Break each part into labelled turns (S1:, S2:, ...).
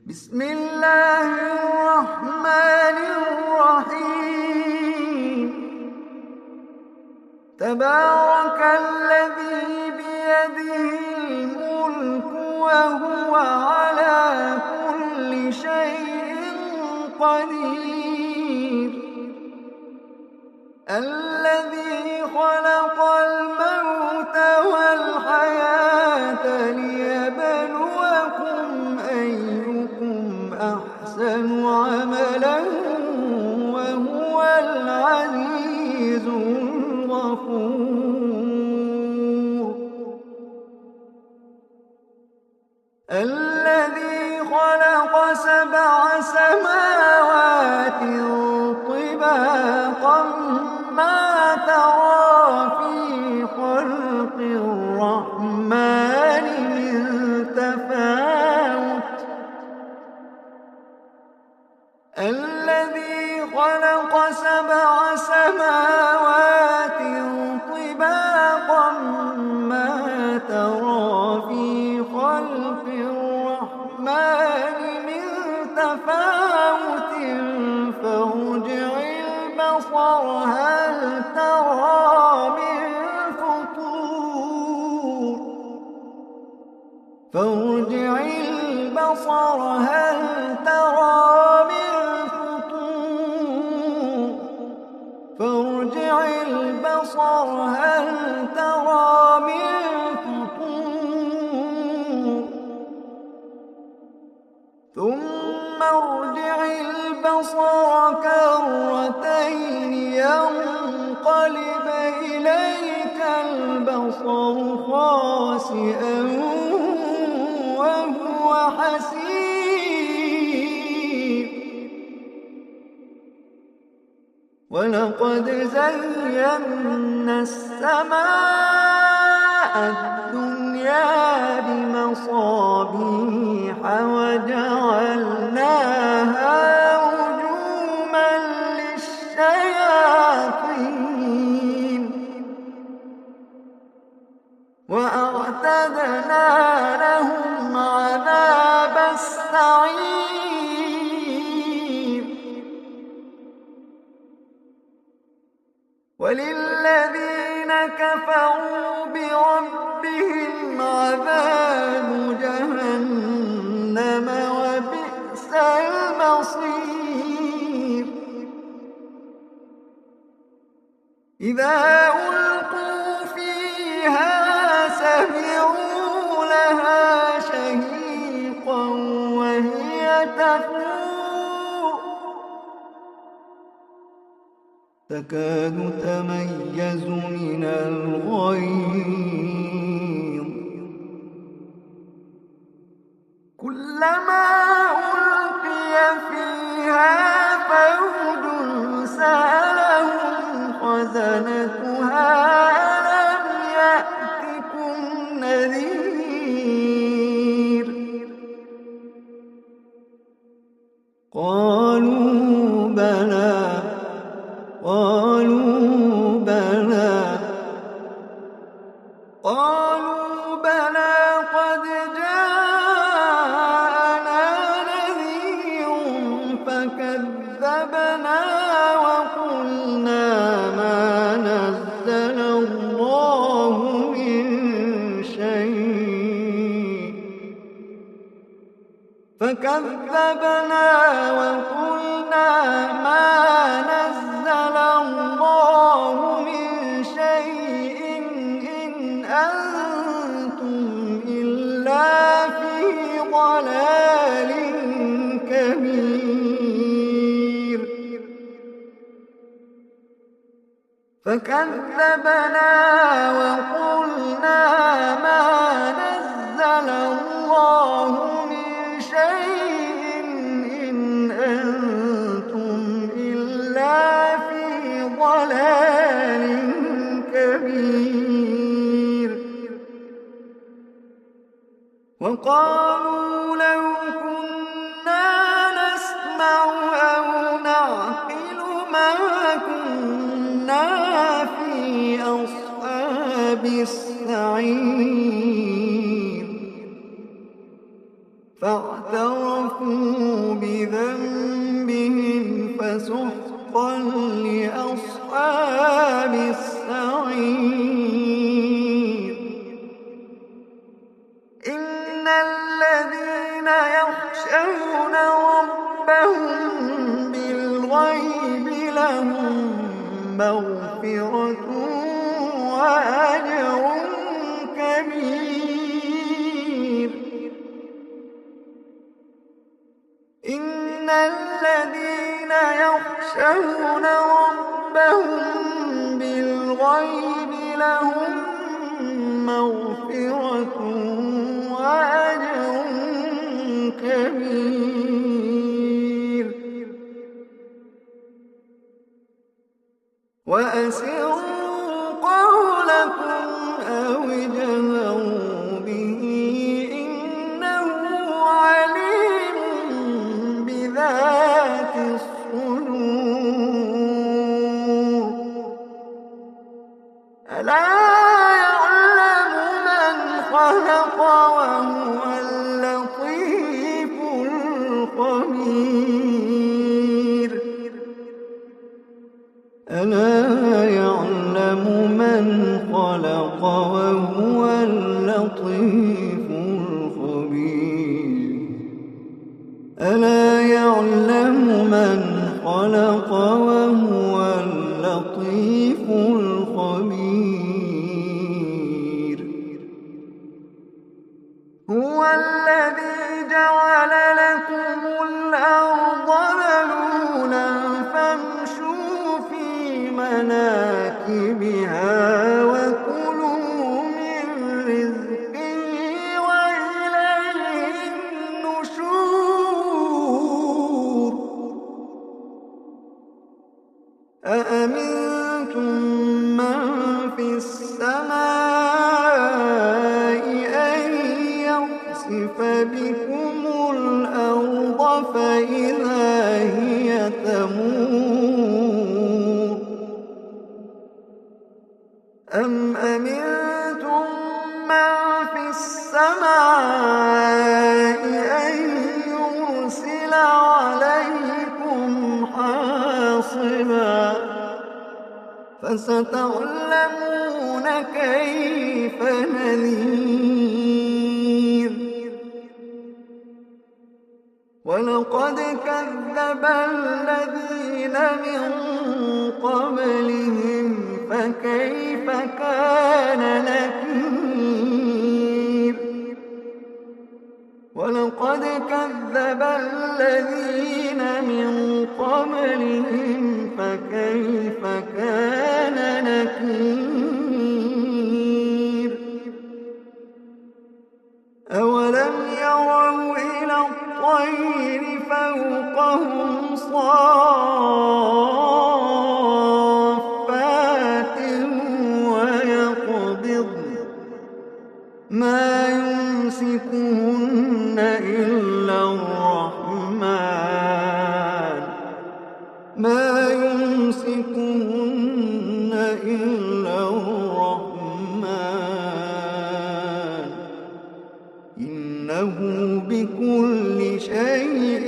S1: بسم الله الرحمن الرحيم. تبارك الذي بيده الملك وهو على كل شيء قدير. الذي خلق الموت والحياة ليبلوكم أيكم أحسن عملا وهو العزيز الغفور. الذي خلق 7 سماوات طباقا ما ترى في خلق الرحمن من تفاوت. الذي خلق 7 سماوات طباقا ما ترى في خلق الرحمن من تفاوت فارجع البصر هل ترى من فطور. فارجع البصر هل ترى من فطور. فارجع البصر هل ترى من فطور. ثم ارجع البصر كرتين ينقلب إليك البصر خاسئا وهو حسير. ولقد زينا السماء الدنيا بمصابيح وجعلناها رجوما للشياطين وأعتدنا لهم عذاب السعير. وللذين كفروا بربهم عذاب جهنم وبئس المصير. إذا ألقوا فيها سمعوا لها شهيقا وهي تفور تكاد تميز من الغيظ. كلما ألقي فيها فوج سألهم خزنتها ألم يأتكم نذير. قالوا بلى. قالوا بلى قد جاءنا نذير فكذبنا وقلنا ما نزل الله من شيء. فكذبنا وقلنا ما نزل الله من شيء إن أنتم إلا في ضلال كبير. فكذبنا وقلنا ما نزل الله من شيء إن أنتم إلا في ضلال كبير. وقالوا لو كنا نسمع أو نعقل ما كنا في أصحاب السعير. فاعترفوا فاعترفوا بذنبهم فسحقا لأصحاب السعير إن الذين يخشون ربهم بالغيب لهم مغفرة وأجر كبير إن الذين يخشون ربهم بالغيب لهم مغفرة وأجر كبير وأسروا قولكم أو اجهروا به إنه عليم بذات الصدور ألا يعلم من خلق وهو اللطيف الخبير ألا يعلم من خلق وهو اللطيف الخبير ألا يعلم من خلق وهو اللطيف الخبير هو الذي جعل لكم الأرض ذلولا فامشوا في مناكبها وكلوا من رزقه وإليه النشور أأمنتم من في السماء أن يخسف بكم الأرض فإذا هي تمور أم أمنتم من في السماء أن يرسل عليكم حاصبا فستعلمون كيف نذير ولقد كذب الذين من قبلهم فكيف كان نكير ولقد كذب الذين من قبلهم فكيف كان نكير أولم يروا إلى الطير فوقهم صافات ويقبضن ما يمسكهن إلا الرحمن ما يمسكهن إلا الرحمن إنه بكل شيء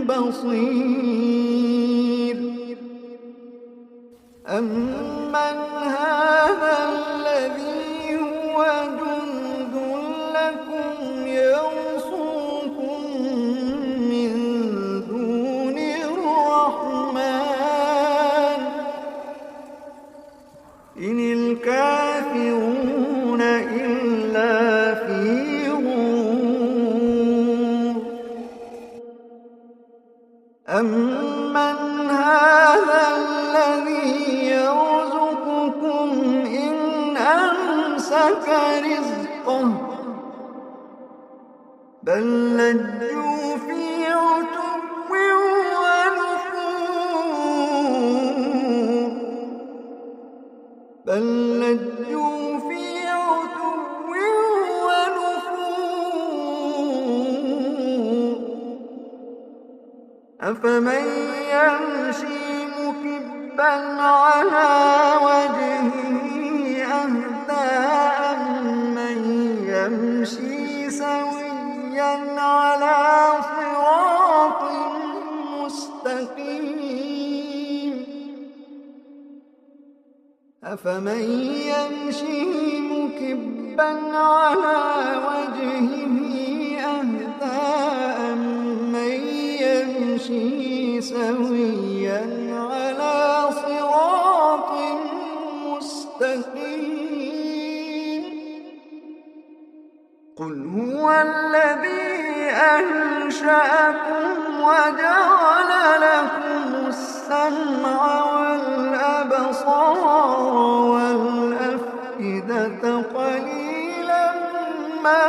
S1: بصير أمن هذا الذي هو جند لكم يرصوكم من دون الرحمن إن الكافرون إلا في غرور أمن هذا الذي يرزقكم إن أمسك رزقه بل لجوا في عتو ونفور بل لجوا في عتو ونفور أفمن يمشي مكبا على وجهه أهدى أمن يمشي سويا على أفمن يمشي مكبا على وجهه أهدى أمن يمشي سويا على صراط مستقيم قل هو الذي أنشأكم وجعل لكم السمع والأبصار والأفئدة قليلا ما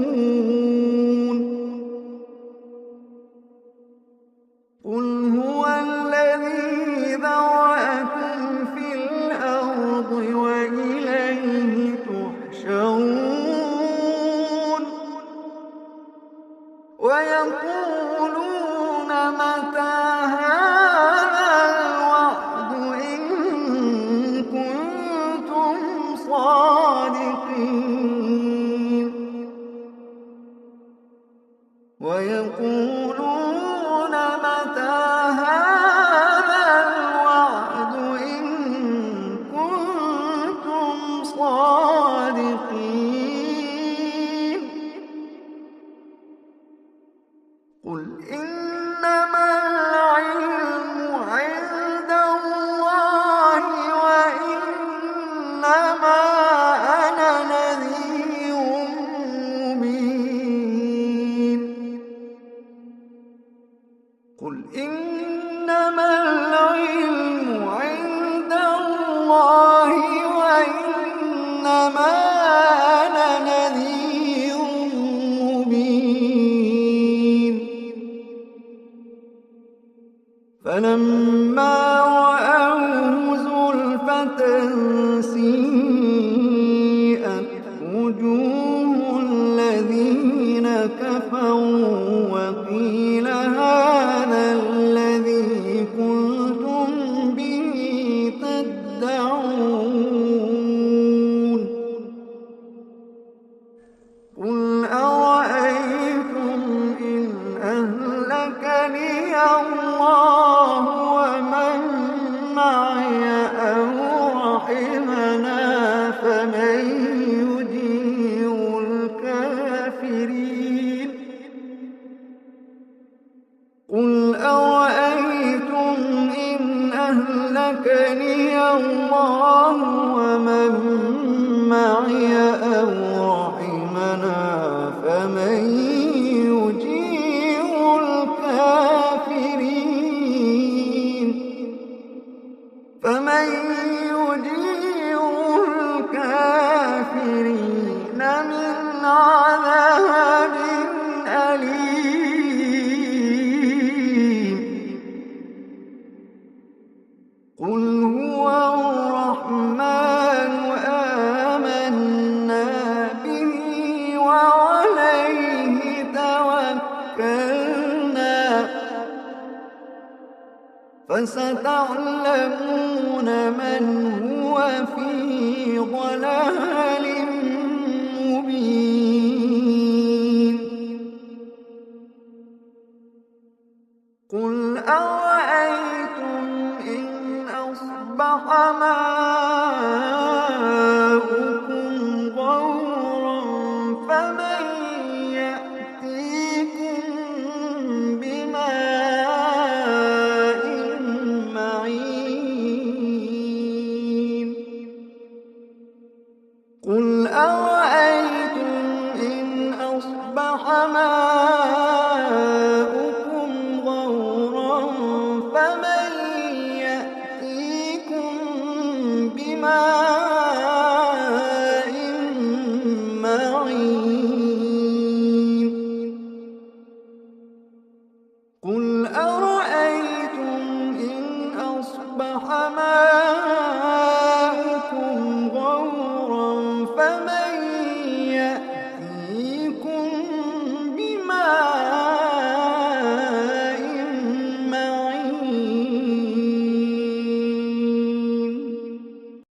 S1: تشكرون قل هو الذي ذرأكم في الأرض وإليه تحشرون ويقولون متى هذا الوعد إن كنتم صادقين ويقولون متى هذا الوعد إن كنتم صادقين قل إنما العلم عند الله وإنما أنا نذير مبين قل إنما العلم عند الله وإنما أنا نذير مبين فلما رأوه زلفة سيئت وجوه الذين كفروا وقيل هذا الذي كنتم به تدعون قل أرأيتم إن أهلكني الله ومن معي أو رحمنا فمن يجير الكافرين قل أرأيتم إن أهلكني الله ومن معي أو رحمنا فمن يجير الكافرين من عذاب أليم قل هو الرحمن آمنا به وعليه توكلنا فستعلمون من هو في ضلال مبين قل أرأيتم إن أصبح ماؤكم غورا فمن يأتيكم بماء معين قل أرأيتم إن أصبح ماؤكم غورا فمن يأتيكم بماء معين قل أرأيتم إن أصبح ماؤكم غورا فمن